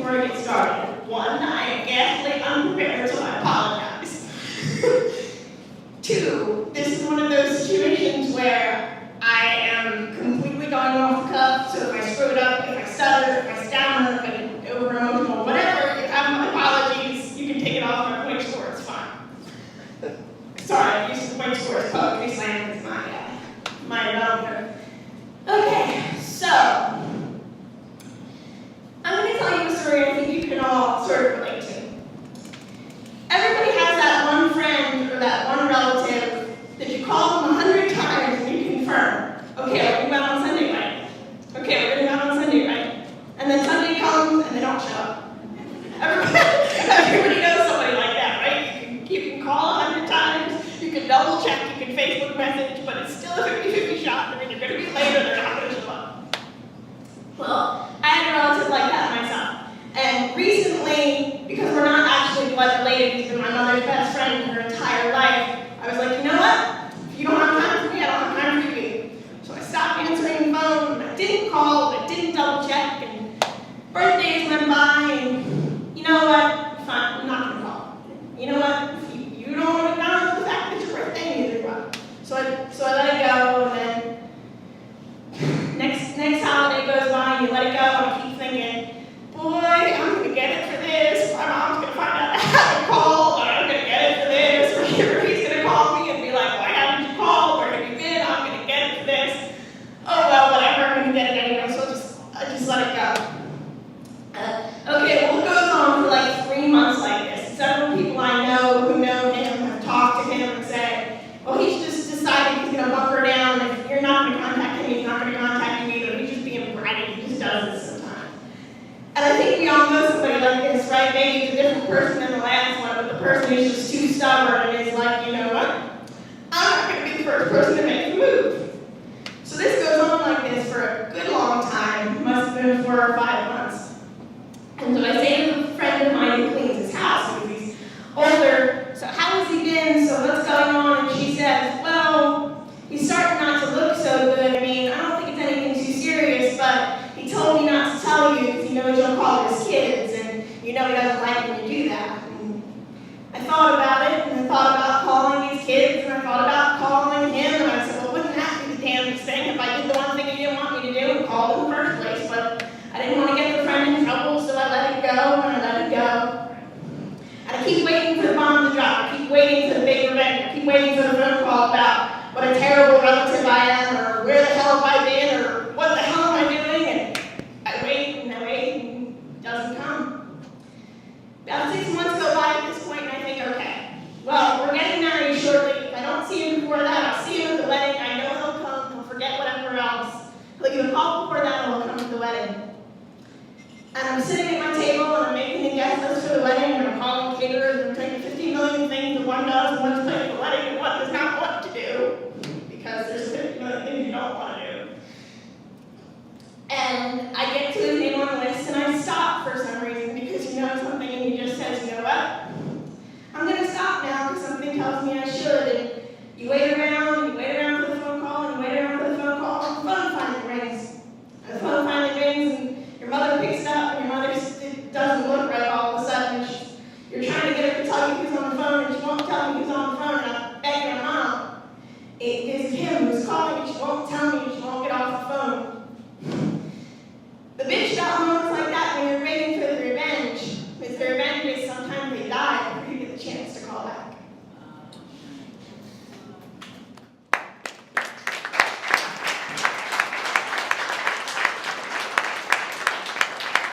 before I get started. One, I am ghastly unprepared, so I apologize. Two, this is one of those situations where I am completely going off the cuff, so if I screw it up, if I stutter, if I stammer, if I get over-emotional, whatever, you have my apologies, you can take it off my point score, it's fine. Sorry, I used the point score as poetry slam as my developer. Okay, so, I'm going to tell you a story I think you can all sort of relate to. Everybody has that one friend or that one relative that you call them 100 times and you confirm, okay, we're going out on Sunday, right? Okay, we're going out on Sunday, right? And then Sunday comes and they don't show up. Everybody knows somebody like that, right? You can call 100 times, you can double check, you can Facebook message, but it's still a 50-50 shot. I mean, you're going to be late or they're not going to show up. Well, I had a relative like that myself. And recently, because we're not actually blood related, he's been my mother's best friend her entire life, I was like, you know what? If you don't have time for me, I don't have time for you. So I stopped answering the phone, I didn't call, I didn't double check, and birthdays went by, and you know what? Fine, I'm not going to call. You know what? If you don't want to acknowledge the fact that it's your birthday, neither do I. So I let it go, and then next holiday goes by, and you let it go, and I keep thinking, boy, I'm going to get it for this. My mom's going to find out I haven't called, and I'm going to get it for this. Or he's going to call me and be like, why haven't you called? Where have you been? I'm going to get it for this. Oh, well, whatever. I'm going to get it anyway, so I just let it go. Okay, well, it goes on for like 3 months like this. Several people I know who know him have talked to him and said, well, he's just decided he's going to bunker down. If you're not going to contact him, he's not going to contact you either. He's just being bratty. He just does this sometimes. And I think we all know somebody like this, right? Maybe it's a different person than the last one, but the person who's just too stubborn and is like, you know what? I'm not going to be the first person to make the move. So this goes on like this for a good long time. It must have been 4 or 5 months. And so I say to a friend of mine who cleans his house, because he's older, so how has he been? So what's going on? And she says, well, he's starting not to look so good. I mean, I don't think it's anything too serious, but he told me not to tell you because he knows you'll call his kids, and you know he doesn't like when you do that. And I thought about it, and I thought about calling these kids, and I thought about calling him, and I said, well, wouldn't that be the damnedest thing if I did the one thing you didn't want me to do and called in the first place? But I didn't want to get the friend in trouble, so I let it go, and I let it go. And I keep waiting for the bomb to drop. I keep waiting for the big revenge. I keep waiting for the